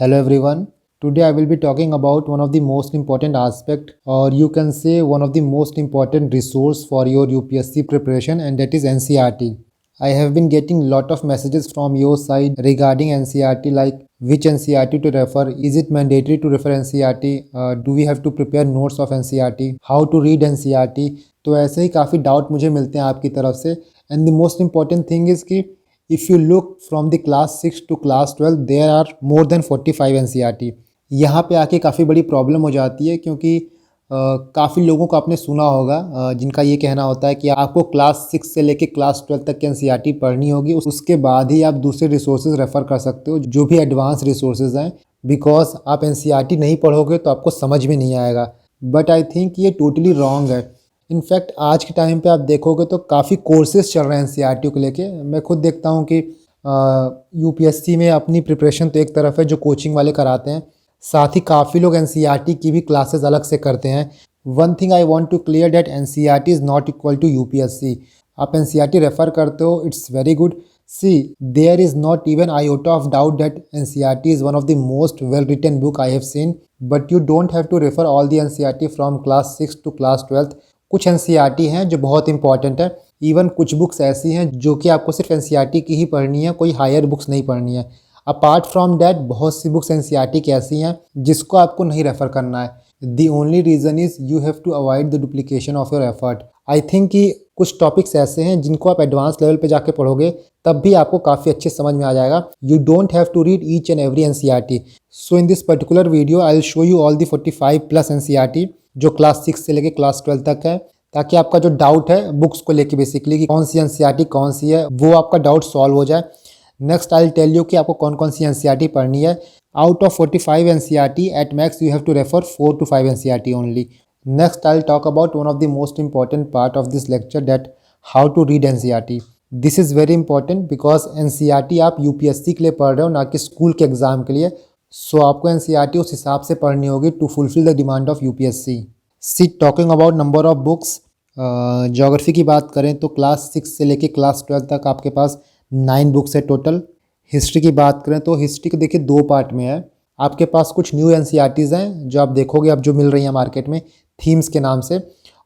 Hello everyone. Today I will be talking about one of the most important aspect, or you can say one of the most important resource for your UPSC preparation, and that is NCERT. I have been getting lot of messages from your side regarding NCERT, like which NCERT to refer, is it mandatory to refer NCERT, do we have to prepare notes of NCERT, how to read NCERT। तो ऐसे ही काफ़ी doubt मुझे मिलते हैं आपकी तरफ से। And the most important thing is कि if you look from the class 6 to class 12 there are more than 45 NCERT। यहाँ पे आके काफ़ी बड़ी प्रॉब्लम हो जाती है, क्योंकि काफ़ी लोगों को आपने सुना होगा जिनका ये कहना होता है कि आपको क्लास 6 से लेके क्लास 12 तक की NCERT पढ़नी होगी, उसके बाद ही आप दूसरे रिसोर्सेज रेफ़र कर सकते हो जो भी एडवांस रिसोर्सेज हैं। बिकॉज आप NCERT नहीं पढ़ोगे तो आपको समझ में नहीं आएगा। बट आई थिंक ये टोटली रॉन्ग है। इनफैक्ट आज के टाइम पे आप देखोगे तो काफ़ी कोर्सेज चल रहे हैं NCERT को लेके। मैं खुद देखता हूँ कि UPSC में अपनी प्रिपरेशन तो एक तरफ है जो कोचिंग वाले कराते हैं, साथ ही काफ़ी लोग NCERT की भी क्लासेस अलग से करते हैं। One thing I want to clear that NCERT is not equal to UPSC। आप NCERT रेफ़र करते हो, it's very good. See there is not even iota of doubt that NCERT is one of the most well written book I have seen, but you don't have to refer all the NCERT from class 6 to class 12। कुछ NCERT हैं जो बहुत important है। Even कुछ books ऐसी हैं जो कि आपको सिर्फ NCERT की ही पढ़नी है, कोई हायर बुक्स नहीं पढ़नी है। अपार्ट फ्रॉम डैट बहुत सी बुक्स NCERT की ऐसी हैं जिसको आपको नहीं रेफ़र करना है। The only reason is you have to avoid the duplication of your effort. I think कि कुछ टॉपिक्स ऐसे हैं जिनको आप एडवांस लेवल पे जाके पढ़ोगे तब भी आपको काफ़ी अच्छे समझ में आ जाएगा। You don't have to read each and every NCERT। So in this particular video I will show you all the 45 plus NCERT जो क्लास 6 से लेके क्लास 12 तक है, ताकि आपका जो डाउट है बुक्स को लेके बेसिकली कि कौन सी NCERT कौन सी है, वो आपका डाउट सॉल्व हो जाए। Next I will tell you कि आपको कौन कौन सी NCERT पढ़नी है। Out of 45 NCERT at max you have to refer 4 to 5 NCERT only. Next I will talk about one of the most important part of this lecture, that how to read NCERT। This is very important because NCERT आप UPSC के लिए पढ़ रहे हो, ना कि school के exam के लिए। सो आपको NCERT उस हिसाब से पढ़नी होगी to fulfil the demand of UPSC। See talking about number of books, geography की बात करें तो क्लास 6 से लेके क्लास 12 तक आपके पास 9 बुक्स है टोटल। हिस्ट्री की बात करें तो हिस्ट्री को देखिए 2 पार्ट में है। आपके पास कुछ न्यू NCERTs हैं जो आप देखोगे अब जो मिल रही हैं मार्केट में थीम्स के नाम से,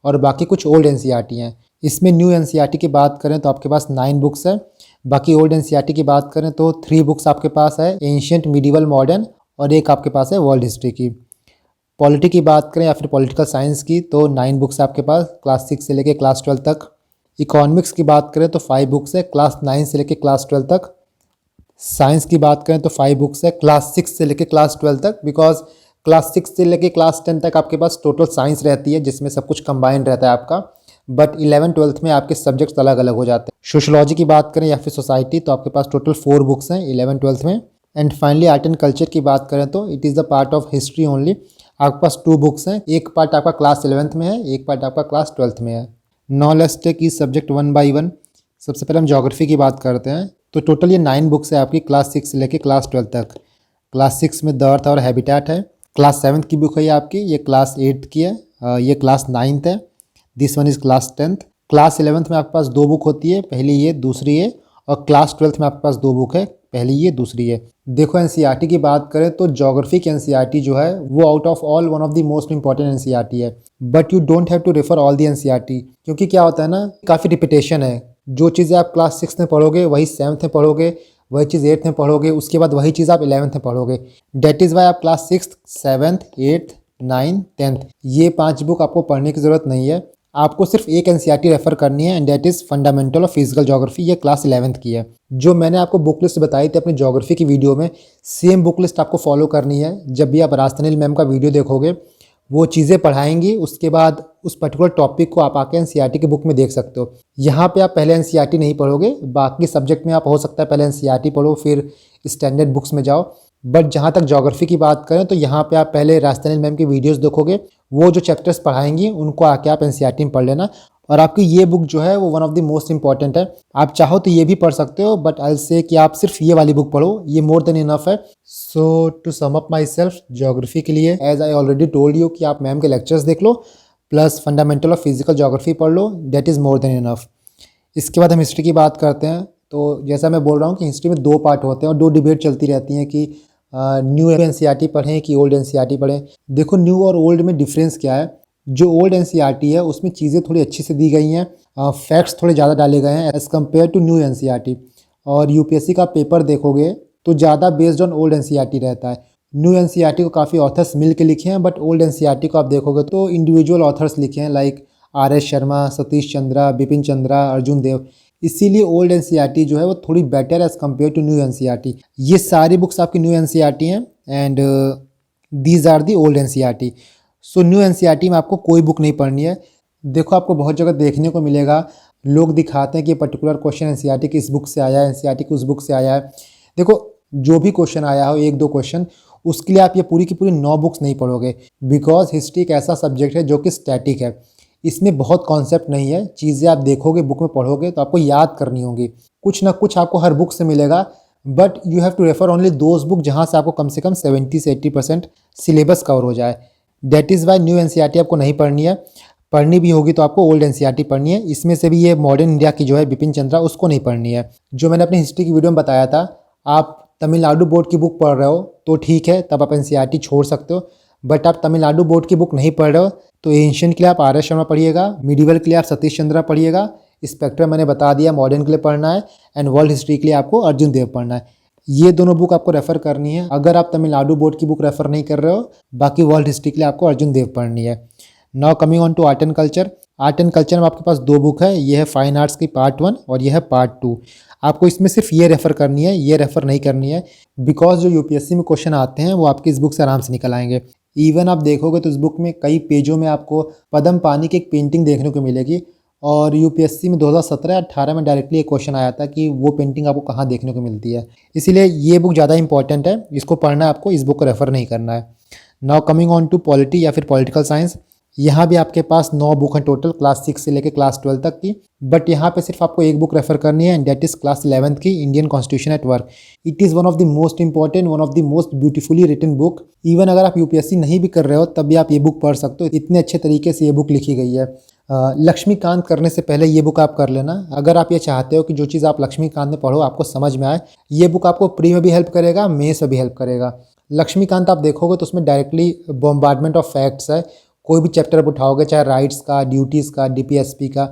और बाकी कुछ ओल्ड NCERT हैं। इसमें न्यू NCERT की बात करें तो आपके पास 9 बुक्स है। बाकी ओल्ड NCERT की बात करें तो 3 बुक्स आपके पास है, एंशियंट, मिडिवल, मॉडर्न, और एक आपके पास है वर्ल्ड हिस्ट्री की। पॉलिटी की बात करें या फिर पॉलिटिकल साइंस की तो 9 बुक्स आपके पास क्लास 6 से लेके क्लास 12 तक। इकोनॉमिक्स की बात करें तो 5 बुक्स है क्लास 9 से लेके क्लास 12 तक। साइंस की बात करें तो 5 बुक्स है क्लास 6 से लेके क्लास 12 तक, बिकॉज क्लास 6 से लेके क्लास 10 तक आपके पास टोटल साइंस रहती है जिसमें सब कुछ कंबाइंड रहता है आपका। बट 11th-12th में आपके सब्जेक्ट्स अलग अलग हो जाते हैं। सोशोलॉजी की बात करें या फिर सोसाइटी तो आपके पास टोटल 4 बुक्स हैं 11th-12th में। And finally art and culture की बात करें तो it is the part of history only. आपके पास 2 बुक्स हैं, एक पार्ट आपका क्लास 11th में है, एक पार्ट आपका क्लास 12th में है। Now let's take each subject one by one. सबसे पहले हम ज्योग्राफी की बात करते हैं तो टोटल ये 9 बुक्स है आपकी क्लास 6 से लेके क्लास 12 तक। क्लास 6 में द अर्थ और हैबिटेट है। क्लास 7th की बुक है ये आपकी, ये क्लास 8th की है, ये क्लास 9th है। This one is class 10th। Class 11th में आपके पास 2 बुक होती है, पहली ये दूसरी ये, और क्लास 12th में आपके पास 2 बुक है, पहली ये दूसरी है। देखो NCERT की बात करें तो ज्योग्राफी की NCERT जो है वो out of all one of the most important NCERT है। But you don't have to refer all the NCERT, क्योंकि क्या होता है ना, काफ़ी रिपीटेशन है। जो चीज़ें आप क्लास 6 में पढ़ोगे वही 7th में पढ़ोगे, वही चीज़ 8th में पढ़ोगे, उसके बाद वही चीज़ आप 11th में पढ़ोगे। डेट इज़ वाई आप class 6th, 7th, 8th, 9th, 10th ये 5 बुक आपको पढ़ने की ज़रूरत नहीं है। आपको सिर्फ एक NCERT रेफ़र करनी है, and that is fundamental of physical geography. ये क्लास 11th की है। जो मैंने आपको बुक लिस्ट बताई थी अपनी ज्योग्राफी की वीडियो में, सेम बुक लिस्ट आपको फॉलो करनी है। जब भी आप राजस्थानी मैम का वीडियो देखोगे वो चीज़ें पढ़ाएंगी, उसके बाद उस पर्टिकुलर टॉपिक को आप आके NCERT की बुक में देख सकते हो। यहाँ पे आप पहले NCERT नहीं पढ़ोगे, बाकी सब्जेक्ट में आप हो सकता है पहले NCERT पढ़ो फिर स्टैंडर्ड बुक्स में जाओ। बट जहाँ तक ज्योग्राफी की बात करें तो यहाँ पे आप पहले राजस्थानी मैम की वीडियोस देखोगे, वो जो चैप्टर्स पढ़ाएंगी उनको आके आप NCERT में पढ़ लेना। और आपकी ये बुक जो है वो one of the most important है। आप चाहो तो ये भी पढ़ सकते हो, बट आई विल से कि आप सिर्फ ये वाली बुक पढ़ो, ये मोर देन इनफ है। So to sum up myself, geography के लिए as I already told you कि आप मैम के लेक्चर्स देख लो plus fundamental of physical geography पढ़ लो, that is more than enough. इसके बाद हम हिस्ट्री की बात करते हैं तो जैसा मैं बोल रहा हूँ कि हिस्ट्री में 2 पार्ट होते हैं और 2 डिबेट चलती रहती हैं कि न्यू एनसीईआरटी पढ़ें कि ओल्ड एनसीईआरटी पढ़ें। देखो न्यू और ओल्ड में डिफरेंस क्या है। जो ओल्ड एनसीईआरटी है उसमें चीज़ें थोड़ी अच्छी से दी गई हैं, फैक्ट्स थोड़े ज़्यादा डाले गए हैं as compare to new NCERT. और यूपीएससी का पेपर देखोगे तो ज़्यादा बेस्ड ऑन ओल्ड एनसीईआरटी रहता है। न्यू एनसीईआरटी को काफ़ी ऑथर्स मिल के लिखे हैं, बट ओल्ड एनसीईआरटी को आप देखोगे तो इंडिविजुअल ऑथर्स लिखे हैं, like R S Sharma, Satish Chandra, Bipin Chandra, Arjun Dev. इसीलिए ओल्ड एनसीईआरटी जो है वो थोड़ी better as compare to new NCERT. ये सारी बुक्स आपकी न्यू एनसीईआरटी हैं and these are the old NCERT. So new NCERT में आपको कोई बुक नहीं पढ़नी है। देखो आपको बहुत जगह देखने को मिलेगा, लोग दिखाते हैं कि पर्टिकुलर क्वेश्चन एनसीईआरटी की इस बुक से आया है, एनसीईआरटी की उस बुक से आया है। देखो जो भी क्वेश्चन आया हो, एक दो क्वेश्चन, उसके लिए आप ये पूरी की पूरी 9 बुक्स नहीं पढ़ोगे, बिकॉज हिस्ट्री एक ऐसा सब्जेक्ट है जो कि स्टैटिक है। इसमें बहुत कॉन्सेप्ट नहीं है, चीज़ें आप देखोगे बुक में पढ़ोगे तो आपको याद करनी होंगी। कुछ ना कुछ आपको हर बुक से मिलेगा, but you have to refer only those book जहाँ से आपको कम से कम 70 से 80% सिलेबस कवर हो जाए। That is Y new NCERT आपको नहीं पढ़नी है। पढ़नी भी होगी तो आपको ओल्ड एनसीईआरटी पढ़नी है। इसमें से भी ये मॉडर्न इंडिया की जो है बिपिन चंद्रा, उसको नहीं पढ़नी है। जो मैंने अपनी हिस्ट्री की वीडियो में बताया था, आप तमिलनाडु बोर्ड की बुक पढ़ रहे हो तो ठीक है, तब आप एनसीईआरटी छोड़ सकते हो। बट आप तमिलनाडु बोर्ड की बुक नहीं पढ़ रहे हो तो एंशिएंट के लिए आप आर एस शर्मा पढ़िएगा, मिडिवल के लिए आप सतीश चंद्रा पढ़िएगा, स्पेक्ट्रम मैंने बता दिया मॉडर्न के लिए पढ़ना है, एंड वर्ल्ड हिस्ट्री के लिए आपको अर्जुन देव पढ़ना है। ये दोनों बुक आपको रेफर करनी है अगर आप तमिलनाडु बोर्ड की बुक रेफर नहीं कर रहे हो। बाकी वर्ल्ड हिस्ट्री के लिए आपको अर्जुन देव पढ़नी है। Now coming on to art and culture. Art and culture में आपके पास 2 बुक है, ये है फाइन आर्ट्स की पार्ट 1 और ये है पार्ट 2। आपको इसमें सिर्फ ये रेफर करनी है, ये रेफर नहीं करनी है, बिकॉज जो यूपीएससी में क्वेश्चन आते हैं वो आपकी इस बुक से आराम से निकल आएंगे। इवन आप देखोगे तो इस बुक में कई पेजों में आपको पद्म पानी की एक पेंटिंग देखने को मिलेगी, और यूपीएससी में 2017-18 में डायरेक्टली एक क्वेश्चन आया था कि वो पेंटिंग आपको कहाँ देखने को मिलती है। इसीलिए ये बुक ज़्यादा इंपॉर्टेंट है, इसको पढ़ना है आपको, इस बुक को रेफर नहीं करना है। Now coming on to polity या फिर पॉलिटिकल साइंस। यहाँ भी आपके पास 9 बुक हैं टोटल, क्लास 6 से लेकर क्लास 12 तक की, बट यहाँ पे सिर्फ आपको एक बुक रेफर करनी है, and that is class 11th की Indian constitution at work. It is one of the most important, one of the most beautifully written book. Even अगर आप यूपीएससी नहीं भी कर रहे हो तब भी आप ये बुक पढ़ सकते हो, इतने अच्छे तरीके से ये बुक लिखी गई है। लक्ष्मीकांत करने से पहले ये बुक आप कर लेना, अगर आप ये चाहते हो कि जो चीज़ आप लक्ष्मीकांत में पढ़ो आपको समझ में आए। ये बुक आपको प्री में भी हेल्प करेगा, मेंस में भी हेल्प करेगा। लक्ष्मीकांत आप देखोगे तो उसमें डायरेक्टली बॉम्बार्डमेंट ऑफ फैक्ट्स है। कोई भी चैप्टर आप उठाओगे, चाहे राइट्स का, ड्यूटीज़ का, डीपीएसपी का,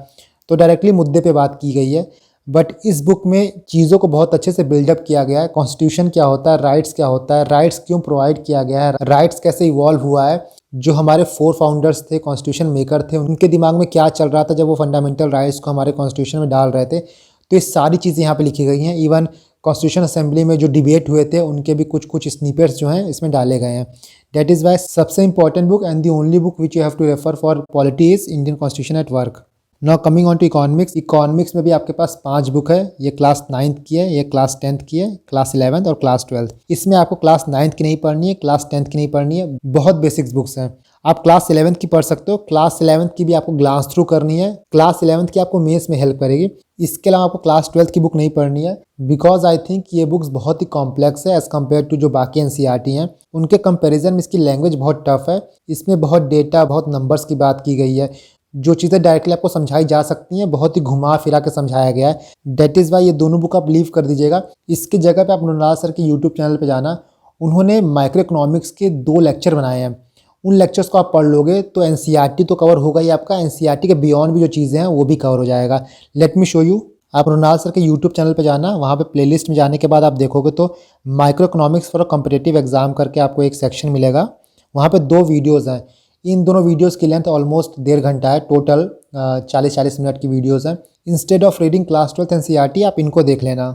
तो डायरेक्टली मुद्दे पे बात की गई है। बट इस बुक में चीज़ों को बहुत अच्छे से बिल्डअप किया गया है। कॉन्स्टिट्यूशन क्या होता है, राइट्स क्या होता है, राइट्स क्यों प्रोवाइड किया गया है, राइट्स कैसे इवॉल्व हुआ है, जो हमारे 4 फाउंडर्स थे, कॉन्स्टिट्यूशन मेकर थे, उनके दिमाग में क्या चल रहा था जब वो फंडामेंटल राइट्स को हमारे कॉन्स्टिट्यूशन में डाल रहे थे। तो ये सारी चीज़ें यहाँ पे लिखी गई हैं। इवन कॉन्स्टिट्यूशन असेंबली में जो डिबेट हुए थे उनके भी कुछ स्निपेट्स जो हैं इसमें डाले गए हैं। दैट इज़ वाई सबसे important book and the only book which you have to refer for polity is Indian constitution at work. Now coming on to economics. Economics में भी आपके पास 5 बुक है, ये क्लास 9th की है, ये क्लास 10th की है, क्लास 11th और क्लास 12th। इसमें आपको क्लास 9th की नहीं पढ़नी है, क्लास 10th की नहीं पढ़नी है, बहुत बेसिक्स बुक्स हैं। आप क्लास 11th की पढ़ सकते हो, क्लास 11th की भी आपको ग्लांस थ्रू करनी है, क्लास 11th की आपको मेंस में हेल्प करेगी। इसके अलावा आपको क्लास 12th की बुक नहीं पढ़नी है, बिकॉज आई थिंक ये बुक्स बहुत ही कॉम्प्लेक्स है एज़ कम्पेयर टू जो बाकी एनसीईआरटी हैं। उनके कंपैरिजन में इसकी लैंग्वेज बहुत टफ है, इसमें बहुत डेटा, बहुत नंबर्स की बात की गई है। जो चीज़ें डायरेक्टली आपको समझाई जा सकती हैं बहुत ही घुमा फिरा के समझाया गया है। दैट इज़ वाई ये दोनों बुक आप लीव कर दीजिएगा। इसकी जगह पे आप मृणाल सर के यूट्यूब चैनल पे जाना, उन्होंने माइक्रो इकोनॉमिक्स के 2 लेक्चर बनाए हैं। उन लेक्चर्स को आप पढ़ लोगे तो एनसीईआरटी तो कवर होगा ही आपका, एनसीईआरटी के बियॉन्ड भी जो चीज़ें हैं वो भी कवर हो जाएगा। Let me show you. आप मृणाल सर के यूट्यूब चैनल पे जाना, वहाँ पे प्लेलिस्ट में जाने के बाद आप देखोगे तो micro economics for competitive exam करके आपको एक सेक्शन मिलेगा। वहाँ पे 2 वीडियोज़ हैं। इन दोनों वीडियोस की लेंथ ऑलमोस्ट 1.5 घंटा है, टोटल 40-40 मिनट की वीडियोस हैं। Instead of reading class 12th NCERT आप इनको देख लेना।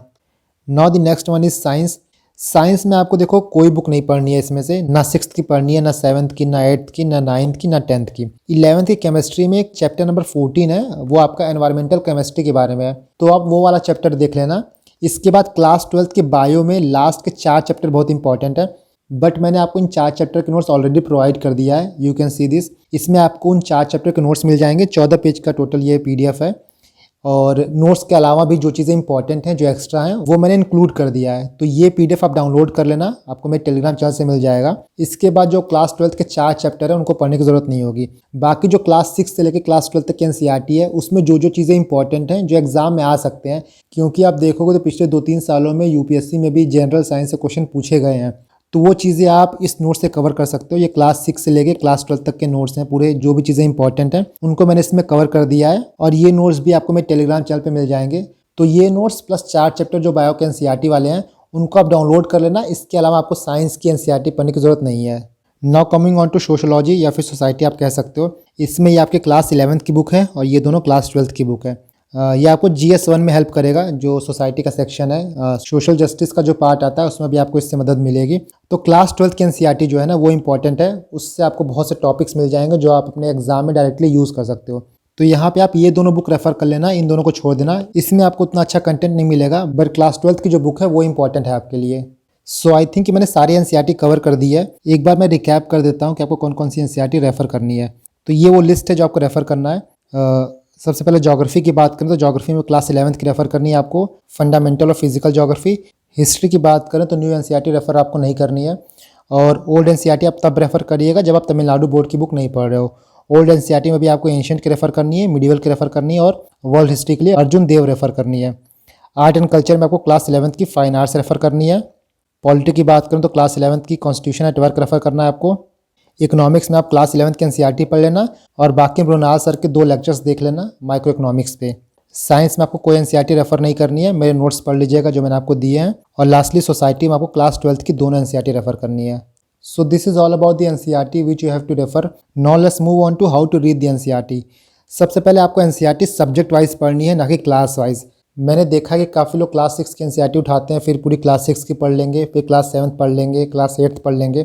Now the next one is science. Science में आपको देखो कोई बुक नहीं पढ़नी है इसमें से, ना 6th की पढ़नी है, ना 7th की, ना 8th की, ना 9th की, ना 10th की। 11th की केमिस्ट्री में एक चैप्टर नंबर 14 है, वो आपका एनवायरमेंटल केमिस्ट्री के बारे में है, तो आप वो वाला चैप्टर देख लेना। इसके बाद क्लास 12th के बायो में लास्ट के 4 चैप्टर बहुत इंपॉर्टेंट है, बट मैंने आपको इन 4 चैप्टर के नोट्स ऑलरेडी प्रोवाइड कर दिया है। You can see this. इसमें आपको उन 4 चैप्टर के नोट्स मिल जाएंगे। 14 पेज का टोटल ये पीडीएफ है, और नोट्स के अलावा भी जो चीज़ें इंपॉर्टेंट हैं, जो एक्स्ट्रा हैं, वो मैंने इंक्लूड कर दिया है। तो ये पीडीएफ आप डाउनलोड कर लेना, आपको मेरे टेलीग्राम चैनल से मिल जाएगा। इसके बाद जो क्लास 12th के 4 चैप्टर है उनको पढ़ने की ज़रूरत नहीं होगी। बाकी जो क्लास 6 से लेकर क्लास 12 तक की एनसीईआरटी है उसमें जो जो चीज़ें इंपॉर्टेंट हैं, जो एग्जाम में आ सकते हैं, क्योंकि आप देखोगे तो पिछले 2-3 सालों में यूपीएससी में भी जनरल साइंस से क्वेश्चन पूछे गए हैं, तो वो चीज़ें आप इस नोट से कवर कर सकते हो। ये क्लास 6 से लेके क्लास 12 तक के नोट्स हैं पूरे, जो भी चीज़ें इंपॉर्टेंट हैं उनको मैंने इसमें कवर कर दिया है, और ये नोट्स भी आपको मेरे टेलीग्राम चैनल पे मिल जाएंगे। तो ये नोट्स प्लस 4 चैप्टर जो बायो के एनसीईआरटी वाले हैं उनको आप डाउनलोड कर लेना। इसके अलावा आपको साइंस की एनसीईआरटी पढ़ने की ज़रूरत नहीं है। Now coming on to sociology या फिर सोसाइटी आप कह सकते हो। इसमें ये आपके क्लास 11th की बुक है और ये दोनों क्लास 12th की बुक है। ये आपको GS1 में हेल्प करेगा, जो सोसाइटी का सेक्शन है। सोशल जस्टिस का जो पार्ट आता है उसमें भी आपको इससे मदद मिलेगी। तो क्लास 12th की एनसीईआरटी जो है ना वो इंपॉर्टेंट है, उससे आपको बहुत से टॉपिक्स मिल जाएंगे जो आप अपने एग्जाम में डायरेक्टली यूज़ कर सकते हो। तो यहाँ पे आप ये दोनों बुक रेफर कर लेना, इन दोनों को छोड़ देना। इसमें आपको उतना अच्छा कंटेंट नहीं मिलेगा, बट क्लास 12th की जो बुक है वो इंपॉर्टेंट है आपके लिए। सो आई थिंक कि मैंने सारी एनसीईआरटी कवर कर दी है। एक बार मैं रिकैप कर देता हूँ कि आपको कौन कौन सी एनसीईआरटी रेफर करनी है। तो ये वो लिस्ट है जो आपको रेफर करना है। सबसे पहले ज्योग्राफी की बात करें तो ज्योग्राफी में क्लास 11th की रेफर करनी है आपको, फंडामेंटल और फिजिकल ज्योग्राफी। हिस्ट्री की बात करें तो न्यू एनसीईआरटी रेफर आपको नहीं करनी है, और ओल्ड एनसीईआरटी आप तब रेफर करिएगा जब आप तमिलनाडु बोर्ड की बुक नहीं पढ़ रहे हो। ओल्ड एनसीईआरटी में भी आपको एंशिएंट की रेफर करनी है, मिडिवल की रेफर करनी है, और वर्ल्ड हिस्ट्री के लिए अर्जुन देव रेफर करनी है। आर्ट एंड कल्चर में आपको क्लास 11th की फाइन आर्ट्स रेफर करनी है। पॉलिटी की बात करें तो क्लास 11th की कॉन्स्टिट्यूशन एट वर्क रेफर करना है आपको। इकोनॉमिक्स में आप क्लास 11th की एनसीईआरटी पढ़ लेना, और बाकी मृणाल सर के 2 लेक्चर्स देख लेना माइक्रो इकोनॉमिक्स पे। साइंस में आपको कोई एनसीईआरटी रेफर नहीं करनी है, मेरे नोट्स पढ़ लीजिएगा जो मैंने आपको दिए हैं। और लास्टली सोसाइटी में आपको क्लास 12th की दोनों एनसीईआरटी रेफर करनी है। So this is all about the NCERT which you have to refer. Now let's move on to how to read the NCERT. सबसे पहले आपको एनसीईआरटी सब्जेक्ट वाइज पढ़नी है, ना कि क्लास वाइज। मैंने देखा कि काफ़ी लोग क्लास 6 की एनसीईआरटी उठाते हैं, फिर पूरी क्लास 6 की पढ़ लेंगे, फिर क्लास 7th पढ़ लेंगे, क्लास 8th पढ़ लेंगे।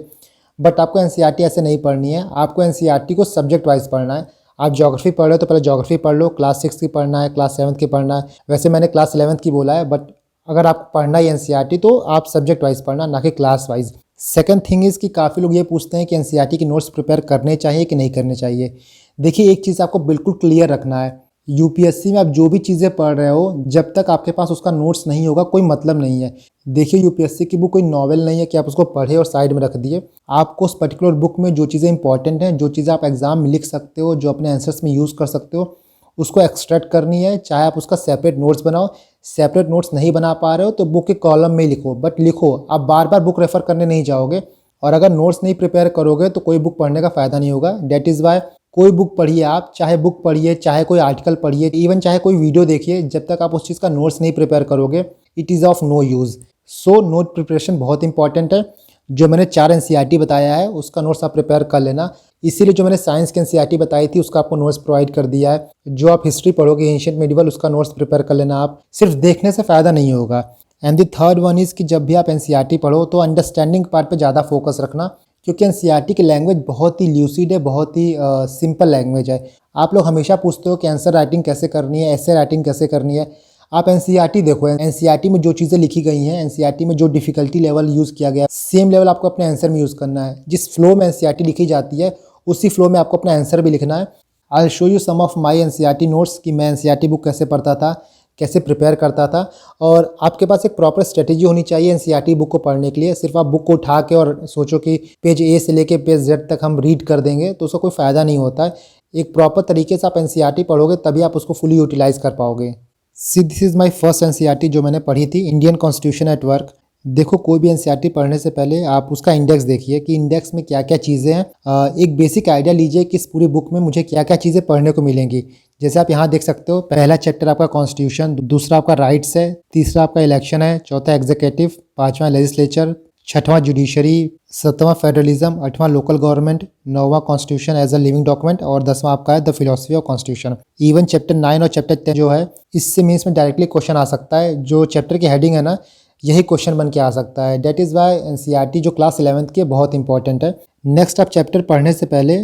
बट आपको एनसीईआरटी ऐसे नहीं पढ़नी है, आपको एनसीईआरटी को सब्जेक्ट वाइज पढ़ना है। आप ज्योग्राफी पढ़ रहे हो तो पहले ज्योग्राफी पढ़ लो, क्लास 6 की पढ़ना है, क्लास 7th की पढ़ना है। वैसे मैंने क्लास 11th की बोला है, बट अगर आपको पढ़ना है एनसीईआरटी तो आप सब्जेक्ट वाइज पढ़ना, ना कि class wise. Second thing is कि काफ़ी लोग ये पूछते हैं कि एनसीईआरटी की नोट्स प्रिपेयर करने चाहिए कि नहीं करने चाहिए। देखिए, एक चीज़ आपको बिल्कुल क्लियर रखना है, यूपीएससी में आप जो भी चीज़ें पढ़ रहे हो, जब तक आपके पास उसका नोट्स नहीं होगा कोई मतलब नहीं है। देखिए, यूपीएससी की बुक कोई नॉवेल नहीं है कि आप उसको पढ़े और साइड में रख दिए। आपको उस पर्टिकुलर बुक में जो चीज़ें इंपॉर्टेंट हैं, जो चीज़ें आप एग्जाम में लिख सकते हो, जो अपने आंसर्स में यूज़ कर सकते हो, उसको एक्सट्रैक्ट करनी है। चाहे आप उसका सेपरेट नोट्स बनाओ, सेपरेट नोट्स नहीं बना पा रहे हो तो बुक के कॉलम में लिखो, बट लिखो। आप बार बार बुक रेफर करने नहीं जाओगे, और अगर नोट्स नहीं प्रिपेयर करोगे तो कोई बुक पढ़ने का फ़ायदा नहीं होगा। डेट इज़ वाई कोई बुक पढ़िए, आप चाहे बुक पढ़िए, चाहे कोई आर्टिकल पढ़िए, इवन चाहे कोई वीडियो देखिए, जब तक आप उस चीज़ का नोट्स नहीं प्रिपेयर करोगे it is of no use. So note preparation बहुत इंपॉर्टेंट है। जो मैंने 4 एनसीईआरटी बताया है उसका नोट्स आप प्रिपेयर कर लेना। इसीलिए जो मैंने साइंस की एनसीईआरटी बताई थी उसका आपको नोट्स प्रोवाइड कर दिया है। जो आप हिस्ट्री पढ़ोगे एंशिएंट मिडिवल, उसका नोट्स प्रिपेयर कर लेना। आप सिर्फ देखने से फ़ायदा नहीं होगा। And the third one is कि जब भी आप एनसीईआरटी पढ़ो तो अंडरस्टैंडिंग पार्ट पे ज़्यादा फोकस रखना, क्योंकि एनसीईआरटी की लैंग्वेज बहुत ही ल्यूसिड है, बहुत ही सिंपल लैंग्वेज है। आप लोग हमेशा पूछते हो कि आंसर राइटिंग कैसे करनी है, ऐसे राइटिंग कैसे करनी है। आप एनसीईआरटी देखो, एनसीईआरटी में जो चीज़ें लिखी गई हैं, एनसीईआरटी में जो डिफ़िकल्टी लेवल यूज़ किया गया, सेम लेवल आपको अपने आंसर में यूज़ करना है। जिस फ्लो में एनसीईआरटी लिखी जाती है उसी फ्लो में आपको अपना आंसर भी लिखना है। I will show you some of my NCERT notes कि मैं एनसीईआरटी बुक कैसे पढ़ता था, कैसे प्रिपेयर करता था। और आपके पास एक प्रॉपर स्ट्रेटेजी होनी चाहिए एनसीईआरटी बुक को पढ़ने के लिए। सिर्फ आप बुक को उठा के और सोचो कि पेज ए से लेके पेज जेड तक हम रीड कर देंगे तो उसका कोई फ़ायदा नहीं होता है। एक प्रॉपर तरीके से आप एनसीईआरटी पढ़ोगे तभी आप उसको फुली यूटिलाइज़ कर पाओगे। See this is my first NCERT जो मैंने पढ़ी थी, इंडियन कॉन्स्टिट्यूशन एट वर्क। देखो, कोई भी एनसीईआरटी पढ़ने से पहले आप उसका इंडेक्स देखिए कि इंडेक्स में क्या क्या चीज़ें हैं। एक बेसिक आइडिया लीजिए कि इस पूरी बुक में मुझे क्या क्या चीज़ें पढ़ने को मिलेंगी। जैसे आप यहाँ देख सकते हो, पहला चैप्टर आपका कॉन्स्टिट्यूशन, दूसरा आपका राइट्स है, तीसरा आपका इलेक्शन है, चौथा एग्जीक्यूटिव, पाँचवां लेजिस्लेचर, छठवां जुडिशरी, सातवां फेडरलिज्म, आठवां लोकल गवर्नमेंट, नौवां constitution as a living document, और 10वां आपका है the philosophy of constitution. Even chapter 9 और चैप्टर 10 जो है, इससे मीन्स में डायरेक्टली क्वेश्चन आ सकता है। जो चैप्टर की हेडिंग है ना, यही क्वेश्चन बन के आ सकता है। डेट इज़ वाई एनसीईआरटी जो क्लास 11th की है बहुत इंपॉर्टेंट है। नेक्स्ट, आप चैप्टर पढ़ने से पहले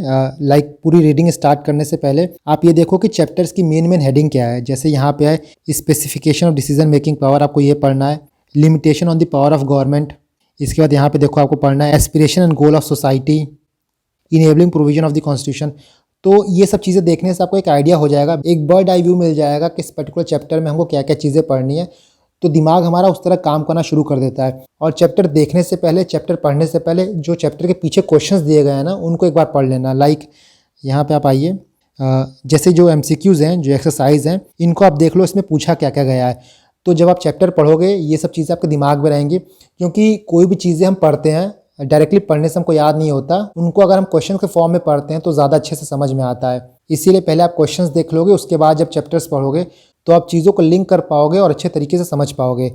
लाइक पूरी रीडिंग स्टार्ट करने से पहले आप ये देखो कि चैप्टर्स की मेन हेडिंग क्या है। जैसे यहाँ पे है specification of decision making power, आपको ये पढ़ना है। Limitation on the power of government. इसके बाद यहाँ पे देखो आपको पढ़ना है aspiration and goal of society, enabling provision of the constitution. तो ये सब चीज़ें देखने से आपको एक आइडिया हो जाएगा, एक बर्ड आई व्यू मिल जाएगा कि इस पर्टिकुलर चैप्टर में हमको क्या क्या चीज़ें पढ़नी है। तो दिमाग हमारा उस तरह काम करना शुरू कर देता है। और चैप्टर देखने से पहले, चैप्टर पढ़ने से पहले जो चैप्टर के पीछे क्वेश्चंस दिए गए हैं ना, उनको एक बार पढ़ लेना। लाइक यहाँ पे आप आइए, जैसे जो एमसीक्यूज़ हैं, जो एक्सरसाइज हैं, इनको आप देख लो, इसमें पूछा क्या क्या गया है। तो जब आप चैप्टर पढ़ोगे ये सब चीज़ें आपके दिमाग में रहेंगी, क्योंकि कोई भी चीज़ें हम पढ़ते हैं डायरेक्टली पढ़ने से हमको याद नहीं होता, उनको अगर हम क्वेश्चन के फॉर्म में पढ़ते हैं तो ज़्यादा अच्छे से समझ में आता है। इसीलिए पहले आप क्वेश्चंस देख लोगे, उसके बाद जब चैप्टर्स पढ़ोगे तो आप चीज़ों को लिंक कर पाओगे और अच्छे तरीके से समझ पाओगे।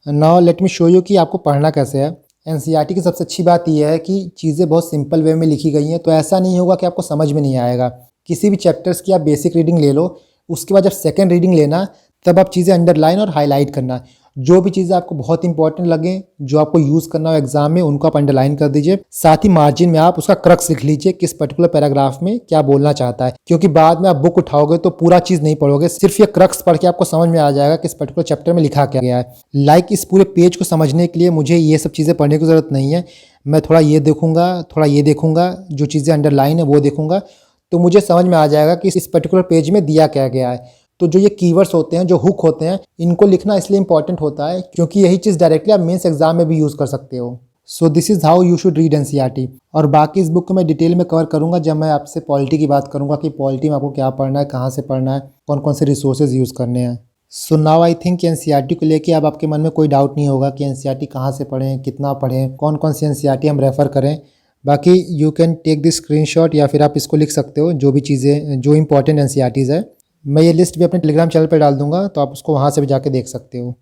Now let me show you कि आपको पढ़ना कैसे है। एनसीईआरटी की सबसे अच्छी बात यह है कि चीज़ें बहुत सिंपल वे में लिखी गई हैं, तो ऐसा नहीं होगा कि आपको समझ में नहीं आएगा। किसी भी चैप्टर्स की आप बेसिक रीडिंग ले लो, उसके बाद जब सेकेंड रीडिंग लेना तब आप चीज़ें अंडरलाइन और हाईलाइट करना। जो भी चीज़ें आपको बहुत इंपॉर्टेंट लगे, जो आपको यूज़ करना हो एग्जाम में, उनको आप अंडरलाइन कर दीजिए। साथ ही मार्जिन में आप उसका क्रक्स लिख लीजिए, किस पर्टिकुलर पैराग्राफ में क्या बोलना चाहता है, क्योंकि बाद में आप बुक उठाओगे तो पूरा चीज़ नहीं पढ़ोगे, सिर्फ ये क्रक्स पढ़ के आपको समझ में आ जाएगा कि इस पर्टिकुलर चैप्टर में लिखा क्या गया है। इस पूरे पेज को समझने के लिए मुझे ये सब चीज़ें पढ़ने की ज़रूरत नहीं है। मैं थोड़ा ये देखूंगा, थोड़ा ये देखूंगा, जो चीज़ें अंडरलाइन है वो देखूंगा, तो मुझे समझ में आ जाएगा कि इस पर्टिकुलर पेज में दिया क्या गया है। तो जो ये कीवर्ड्स होते हैं, जो हुक होते हैं, इनको लिखना इसलिए इंपॉर्टेंट होता है क्योंकि यही चीज़ डायरेक्टली आप मेंस एग्जाम में भी यूज़ कर सकते हो। So this is how you should read NCERT. और बाकी इस बुक को मैं डिटेल में कवर करूँगा जब मैं आपसे पॉलिटी की बात करूँगा कि पॉलिटी में आपको क्या पढ़ना है, कहाँ से पढ़ना है, कौन कौन से रिसोर्सेज यूज़ करने हैं। So now I think NCERT को लेके अब आपके मन में कोई डाउट नहीं होगा कि एनसीईआरटी कहाँ से पढ़ें, कितना पढ़ें, कौन कौन सी एनसीईआरटी हम रेफ़र करें। बाकी you can take this screenshot या फिर आप इसको लिख सकते हो, जो भी चीज़ें जो इंपॉर्टेंट एनसीईआरटीज़ है। मैं ये लिस्ट भी अपने टेलीग्राम चैनल पर डाल दूंगा, तो आप उसको वहाँ से भी जाके देख सकते हो।